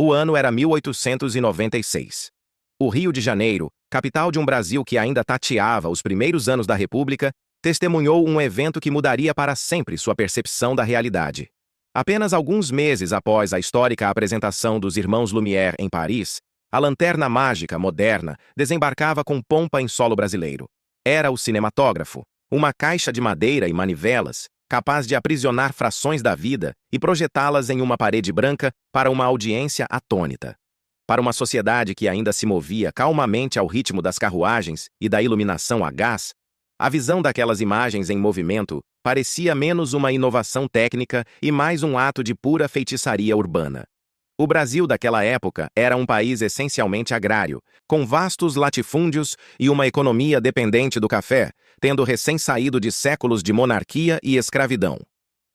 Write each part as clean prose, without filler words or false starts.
O ano era 1896. O Rio de Janeiro, capital de um Brasil que ainda tateava os primeiros anos da República, testemunhou um evento que mudaria para sempre sua percepção da realidade. Apenas alguns meses após a histórica apresentação dos irmãos Lumière em Paris, a lanterna mágica moderna desembarcava com pompa em solo brasileiro. Era o cinematógrafo, uma caixa de madeira e manivelas, capaz de aprisionar frações da vida e projetá-las em uma parede branca para uma audiência atônita. Para uma sociedade que ainda se movia calmamente ao ritmo das carruagens e da iluminação a gás, a visão daquelas imagens em movimento parecia menos uma inovação técnica e mais um ato de pura feitiçaria urbana. O Brasil daquela época era um país essencialmente agrário, com vastos latifúndios e uma economia dependente do café, tendo recém saído de séculos de monarquia e escravidão.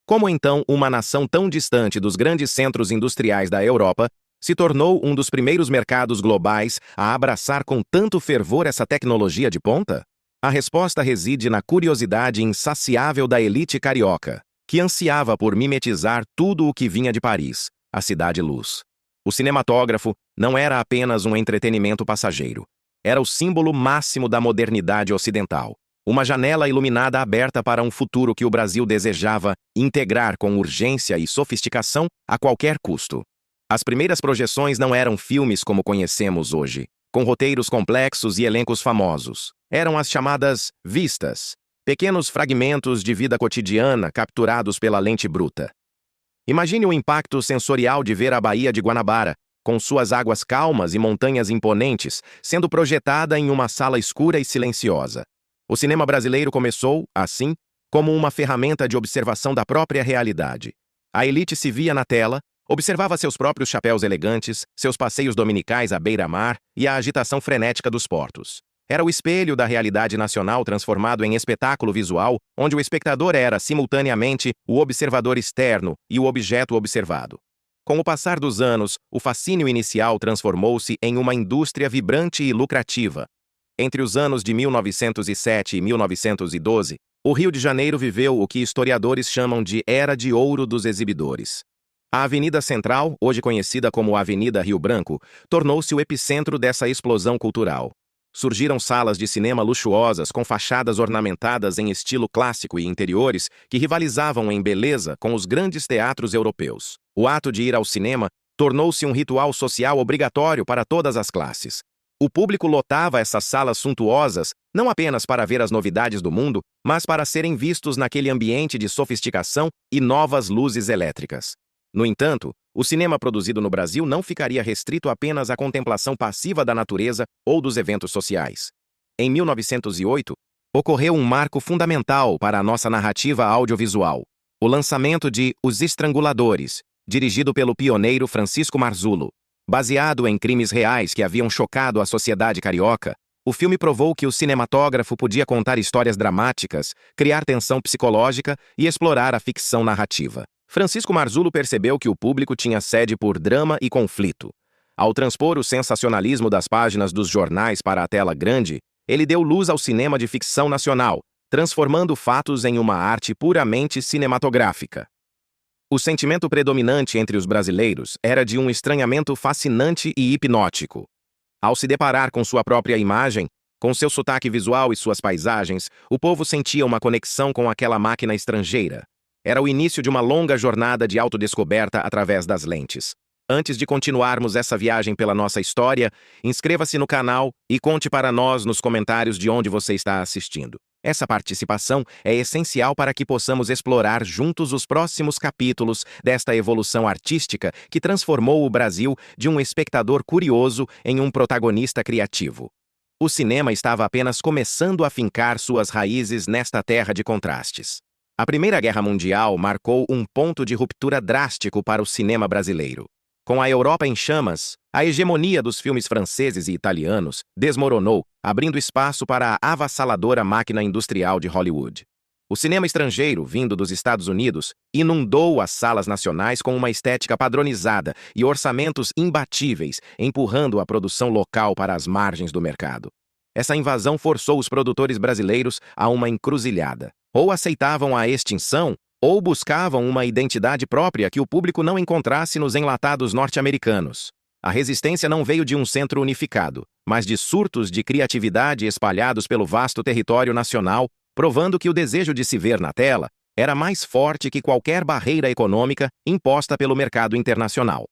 Como então uma nação tão distante dos grandes centros industriais da Europa se tornou um dos primeiros mercados globais a abraçar com tanto fervor essa tecnologia de ponta? A resposta reside na curiosidade insaciável da elite carioca, que ansiava por mimetizar tudo o que vinha de Paris, a cidade-luz. O cinematógrafo não era apenas um entretenimento passageiro. Era o símbolo máximo da modernidade ocidental. Uma janela iluminada aberta para um futuro que o Brasil desejava integrar com urgência e sofisticação a qualquer custo. As primeiras projeções não eram filmes como conhecemos hoje, com roteiros complexos e elencos famosos. Eram as chamadas vistas, pequenos fragmentos de vida cotidiana capturados pela lente bruta. Imagine o impacto sensorial de ver a Baía de Guanabara, com suas águas calmas e montanhas imponentes, sendo projetada em uma sala escura e silenciosa. O cinema brasileiro começou, assim, como uma ferramenta de observação da própria realidade. A elite se via na tela, observava seus próprios chapéus elegantes, seus passeios dominicais à beira-mar e a agitação frenética dos portos. Era o espelho da realidade nacional transformado em espetáculo visual, onde o espectador era, simultaneamente, o observador externo e o objeto observado. Com o passar dos anos, o fascínio inicial transformou-se em uma indústria vibrante e lucrativa. Entre os anos de 1907 e 1912, o Rio de Janeiro viveu o que historiadores chamam de Era de Ouro dos Exibidores. A Avenida Central, hoje conhecida como Avenida Rio Branco, tornou-se o epicentro dessa explosão cultural. Surgiram salas de cinema luxuosas com fachadas ornamentadas em estilo clássico e interiores que rivalizavam em beleza com os grandes teatros europeus. O ato de ir ao cinema tornou-se um ritual social obrigatório para todas as classes. O público lotava essas salas suntuosas não apenas para ver as novidades do mundo, mas para serem vistos naquele ambiente de sofisticação e novas luzes elétricas. No entanto, o cinema produzido no Brasil não ficaria restrito apenas à contemplação passiva da natureza ou dos eventos sociais. Em 1908, ocorreu um marco fundamental para a nossa narrativa audiovisual: o lançamento de Os Estranguladores, dirigido pelo pioneiro Francisco Marzullo. Baseado em crimes reais que haviam chocado a sociedade carioca, o filme provou que o cinematógrafo podia contar histórias dramáticas, criar tensão psicológica e explorar a ficção narrativa. Francisco Marzullo percebeu que o público tinha sede por drama e conflito. Ao transpor o sensacionalismo das páginas dos jornais para a tela grande, ele deu luz ao cinema de ficção nacional, transformando fatos em uma arte puramente cinematográfica. O sentimento predominante entre os brasileiros era de um estranhamento fascinante e hipnótico. Ao se deparar com sua própria imagem, com seu sotaque visual e suas paisagens, o povo sentia uma conexão com aquela máquina estrangeira. Era o início de uma longa jornada de autodescoberta através das lentes. Antes de continuarmos essa viagem pela nossa história, inscreva-se no canal e conte para nós nos comentários de onde você está assistindo. Essa participação é essencial para que possamos explorar juntos os próximos capítulos desta evolução artística que transformou o Brasil de um espectador curioso em um protagonista criativo. O cinema estava apenas começando a fincar suas raízes nesta terra de contrastes. A Primeira Guerra Mundial marcou um ponto de ruptura drástico para o cinema brasileiro. Com a Europa em chamas, a hegemonia dos filmes franceses e italianos desmoronou, abrindo espaço para a avassaladora máquina industrial de Hollywood. O cinema estrangeiro, vindo dos Estados Unidos, inundou as salas nacionais com uma estética padronizada e orçamentos imbatíveis, empurrando a produção local para as margens do mercado. Essa invasão forçou os produtores brasileiros a uma encruzilhada. Ou aceitavam a extinção, ou buscavam uma identidade própria que o público não encontrasse nos enlatados norte-americanos. A resistência não veio de um centro unificado, mas de surtos de criatividade espalhados pelo vasto território nacional, provando que o desejo de se ver na tela era mais forte que qualquer barreira econômica imposta pelo mercado internacional.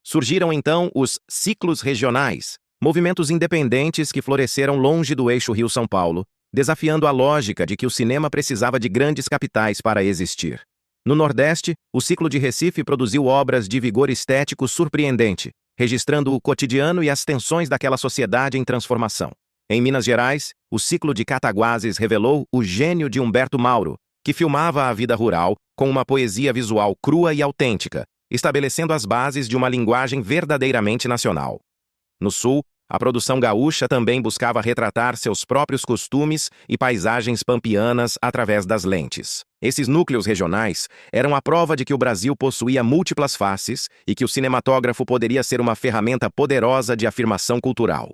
Surgiram então os ciclos regionais, movimentos independentes que floresceram longe do eixo Rio-São Paulo, desafiando a lógica de que o cinema precisava de grandes capitais para existir. No Nordeste, o ciclo de Recife produziu obras de vigor estético surpreendente, registrando o cotidiano e as tensões daquela sociedade em transformação. Em Minas Gerais, o ciclo de Cataguases revelou o gênio de Humberto Mauro, que filmava a vida rural com uma poesia visual crua e autêntica, estabelecendo as bases de uma linguagem verdadeiramente nacional. No Sul, a produção gaúcha também buscava retratar seus próprios costumes e paisagens pampianas através das lentes. Esses núcleos regionais eram a prova de que o Brasil possuía múltiplas faces e que o cinematógrafo poderia ser uma ferramenta poderosa de afirmação cultural.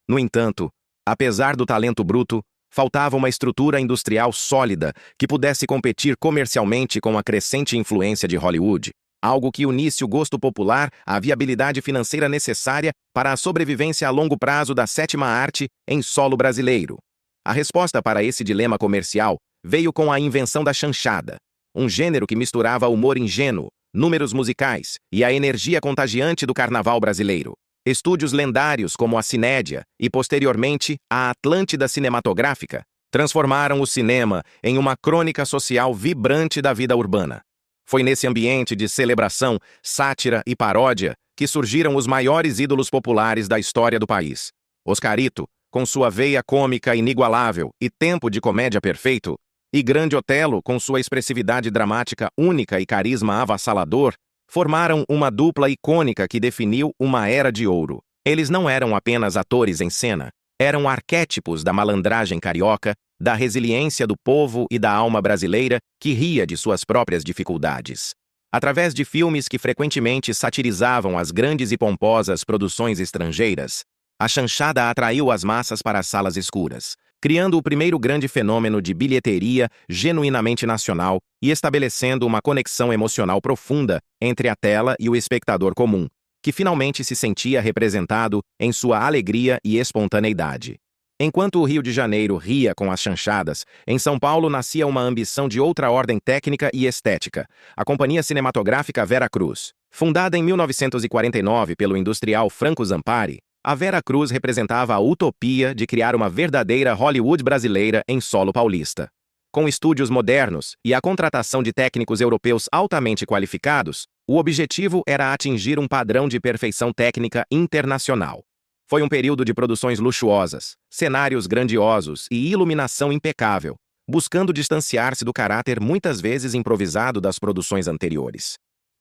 No entanto, apesar do talento bruto, faltava uma estrutura industrial sólida que pudesse competir comercialmente com a crescente influência de Hollywood. Algo que unisse o gosto popular à viabilidade financeira necessária para a sobrevivência a longo prazo da sétima arte em solo brasileiro. A resposta para esse dilema comercial veio com a invenção da chanchada, um gênero que misturava humor ingênuo, números musicais e a energia contagiante do carnaval brasileiro. Estúdios lendários como a Cinédia e, posteriormente, a Atlântida Cinematográfica transformaram o cinema em uma crônica social vibrante da vida urbana. Foi nesse ambiente de celebração, sátira e paródia que surgiram os maiores ídolos populares da história do país. Oscarito, com sua veia cômica inigualável e tempo de comédia perfeito, e Grande Otelo, com sua expressividade dramática única e carisma avassalador, formaram uma dupla icônica que definiu uma era de ouro. Eles não eram apenas atores em cena, eram arquétipos da malandragem carioca, da resiliência do povo e da alma brasileira que ria de suas próprias dificuldades. Através de filmes que frequentemente satirizavam as grandes e pomposas produções estrangeiras, a chanchada atraiu as massas para as salas escuras, criando o primeiro grande fenômeno de bilheteria genuinamente nacional e estabelecendo uma conexão emocional profunda entre a tela e o espectador comum, que finalmente se sentia representado em sua alegria e espontaneidade. Enquanto o Rio de Janeiro ria com as chanchadas, em São Paulo nascia uma ambição de outra ordem técnica e estética, a Companhia Cinematográfica Vera Cruz. Fundada em 1949 pelo industrial Franco Zampari, a Vera Cruz representava a utopia de criar uma verdadeira Hollywood brasileira em solo paulista. Com estúdios modernos e a contratação de técnicos europeus altamente qualificados, o objetivo era atingir um padrão de perfeição técnica internacional. Foi um período de produções luxuosas, cenários grandiosos e iluminação impecável, buscando distanciar-se do caráter muitas vezes improvisado das produções anteriores.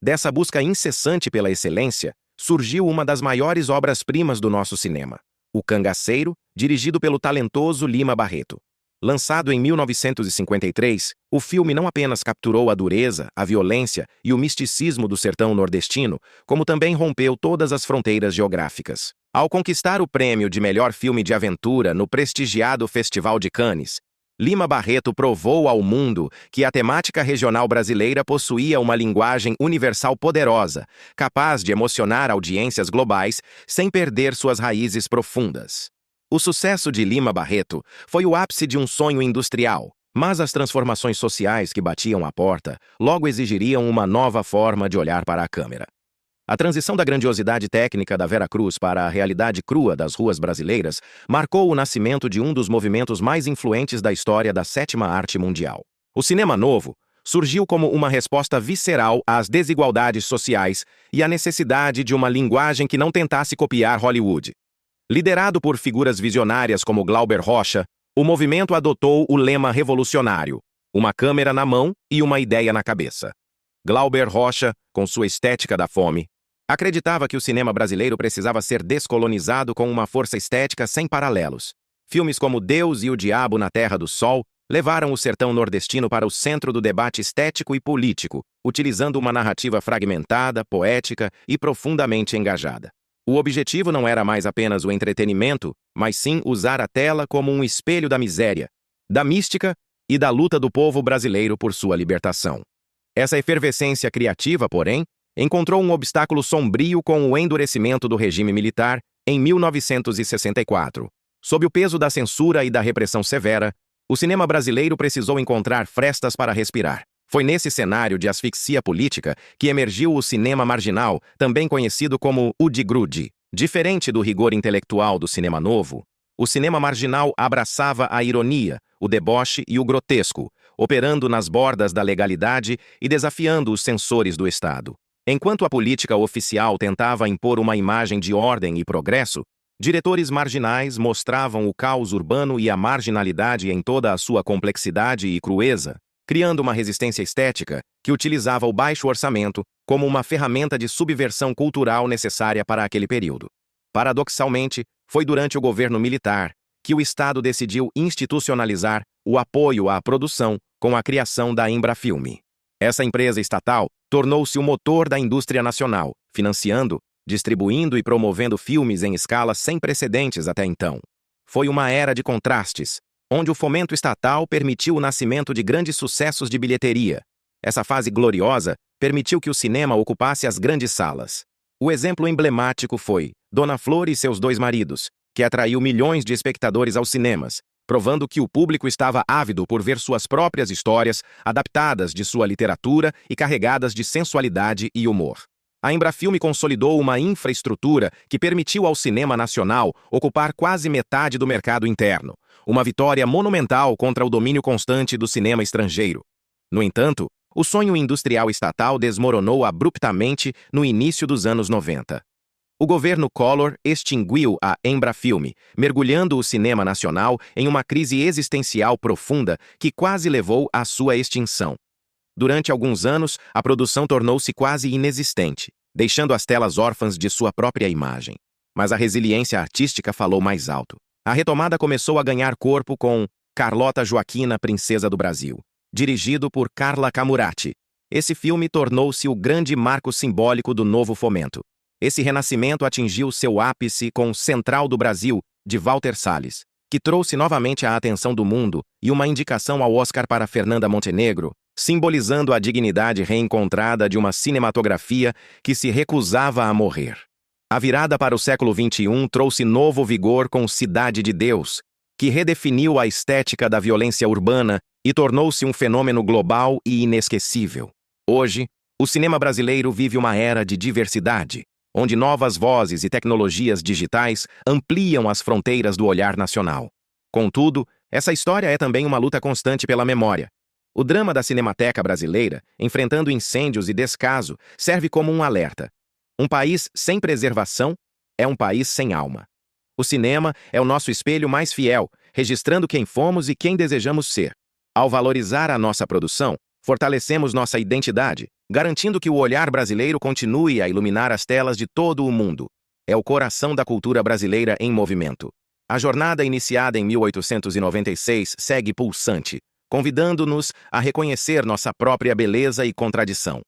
Dessa busca incessante pela excelência, surgiu uma das maiores obras-primas do nosso cinema, O Cangaceiro, dirigido pelo talentoso Lima Barreto. Lançado em 1953, o filme não apenas capturou a dureza, a violência e o misticismo do sertão nordestino, como também rompeu todas as fronteiras geográficas. Ao conquistar o prêmio de melhor filme de aventura no prestigiado Festival de Cannes, Lima Barreto provou ao mundo que a temática regional brasileira possuía uma linguagem universal poderosa, capaz de emocionar audiências globais sem perder suas raízes profundas. O sucesso de Lima Barreto foi o ápice de um sonho industrial, mas as transformações sociais que batiam à porta logo exigiriam uma nova forma de olhar para a câmera. A transição da grandiosidade técnica da Vera Cruz para a realidade crua das ruas brasileiras marcou o nascimento de um dos movimentos mais influentes da história da sétima arte mundial. O cinema novo surgiu como uma resposta visceral às desigualdades sociais e à necessidade de uma linguagem que não tentasse copiar Hollywood. Liderado por figuras visionárias como Glauber Rocha, o movimento adotou o lema revolucionário: uma câmera na mão e uma ideia na cabeça. Glauber Rocha, com sua estética da fome, acreditava que o cinema brasileiro precisava ser descolonizado com uma força estética sem paralelos. Filmes como Deus e o Diabo na Terra do Sol levaram o sertão nordestino para o centro do debate estético e político, utilizando uma narrativa fragmentada, poética e profundamente engajada. O objetivo não era mais apenas o entretenimento, mas sim usar a tela como um espelho da miséria, da mística e da luta do povo brasileiro por sua libertação. Essa efervescência criativa, porém, encontrou um obstáculo sombrio com o endurecimento do regime militar em 1964. Sob o peso da censura e da repressão severa, o cinema brasileiro precisou encontrar frestas para respirar. Foi nesse cenário de asfixia política que emergiu o cinema marginal, também conhecido como o de grude. Diferente do rigor intelectual do cinema novo, o cinema marginal abraçava a ironia, o deboche e o grotesco, operando nas bordas da legalidade e desafiando os censores do Estado. Enquanto a política oficial tentava impor uma imagem de ordem e progresso, diretores marginais mostravam o caos urbano e a marginalidade em toda a sua complexidade e crueza, criando uma resistência estética que utilizava o baixo orçamento como uma ferramenta de subversão cultural necessária para aquele período. Paradoxalmente, foi durante o governo militar que o Estado decidiu institucionalizar o apoio à produção com a criação da Embrafilme. Essa empresa estatal tornou-se o motor da indústria nacional, financiando, distribuindo e promovendo filmes em escala sem precedentes até então. Foi uma era de contrastes, onde o fomento estatal permitiu o nascimento de grandes sucessos de bilheteria. Essa fase gloriosa permitiu que o cinema ocupasse as grandes salas. O exemplo emblemático foi Dona Flor e seus dois maridos, que atraiu milhões de espectadores aos cinemas, provando que o público estava ávido por ver suas próprias histórias, adaptadas de sua literatura e carregadas de sensualidade e humor. A Embrafilme consolidou uma infraestrutura que permitiu ao cinema nacional ocupar quase metade do mercado interno, uma vitória monumental contra o domínio constante do cinema estrangeiro. No entanto, o sonho industrial estatal desmoronou abruptamente no início dos anos 90. O governo Collor extinguiu a Embrafilme, mergulhando o cinema nacional em uma crise existencial profunda que quase levou à sua extinção. Durante alguns anos, a produção tornou-se quase inexistente, deixando as telas órfãs de sua própria imagem. Mas a resiliência artística falou mais alto. A retomada começou a ganhar corpo com Carlota Joaquina, Princesa do Brasil, dirigido por Carla Camurati. Esse filme tornou-se o grande marco simbólico do novo fomento. Esse renascimento atingiu seu ápice com Central do Brasil, de Walter Salles, que trouxe novamente a atenção do mundo e uma indicação ao Oscar para Fernanda Montenegro, simbolizando a dignidade reencontrada de uma cinematografia que se recusava a morrer. A virada para o século XXI trouxe novo vigor com Cidade de Deus, que redefiniu a estética da violência urbana e tornou-se um fenômeno global e inesquecível. Hoje, o cinema brasileiro vive uma era de diversidade, onde novas vozes e tecnologias digitais ampliam as fronteiras do olhar nacional. Contudo, essa história é também uma luta constante pela memória. O drama da Cinemateca brasileira, enfrentando incêndios e descaso, serve como um alerta. Um país sem preservação é um país sem alma. O cinema é o nosso espelho mais fiel, registrando quem fomos e quem desejamos ser. Ao valorizar a nossa produção, fortalecemos nossa identidade, garantindo que o olhar brasileiro continue a iluminar as telas de todo o mundo. É o coração da cultura brasileira em movimento. A jornada iniciada em 1896 segue pulsante, convidando-nos a reconhecer nossa própria beleza e contradição.